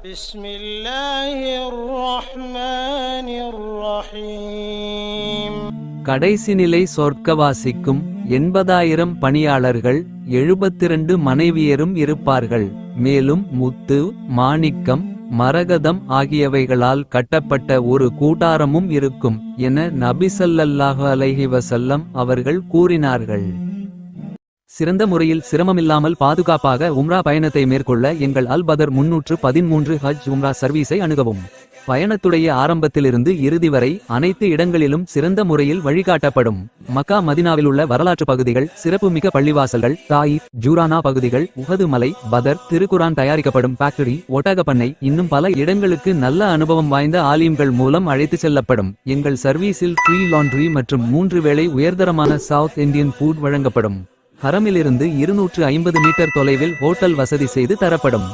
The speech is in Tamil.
بسم الله الرحمن الرحيم. கடைசி நிலை சொர்க்கவாசிக்கும் 80,000 பணியாளர்கள் 72 மனைவியரும் இருப்பார்கள். மேலும் முத்து, மாணிக்கம், மரகதம் ஆகியவைகளால் கட்டப்பட்ட ஒரு கூடாரமும் இருக்கும் என நபி ஸல்லல்லாஹு அலைஹி வஸல்லம் அவர்கள் கூறினார்கள். சிறந்த முறையில் சிரமமில்லாமல் பாதுகாப்பாக உம்ரா பயணத்தை மேற்கொள்ள எங்கள் அல் பதர் 313 ஹஜ் உம்ரா சர்வீஸை அணுகவும். பயணத்துடைய ஆரம்பத்திலிருந்து இறுதி வரை அனைத்து இடங்களிலும் சிறந்த முறையில் வழிகாட்டப்படும். மக்கா மதினாவில் உள்ள வரலாற்று பகுதிகள், சிறப்புமிக்க பள்ளிவாசல்கள், தாயிஃப், ஜூரானா பகுதிகள், உஹது மலை, பதர், திருக்குரான் தயாரிக்கப்படும் ஃபேக்டரி, ஒட்டகப்பண்ணை, இன்னும் பல இடங்களுக்கு நல்ல அனுபவம் வாய்ந்த ஆலிம்கள் மூலம் அழைத்து செல்லப்படும். எங்கள் சர்வீஸில் ஃப்ரீ லாண்ட்ரி மற்றும் 3 வேளை உயர்தரமான சவுத் இந்தியன் ஃபுட் வழங்கப்படும். ஹரமிலிருந்து 250 மீட்டர் தொலைவில் ஹோட்டல் வசதி செய்து தரப்படும்.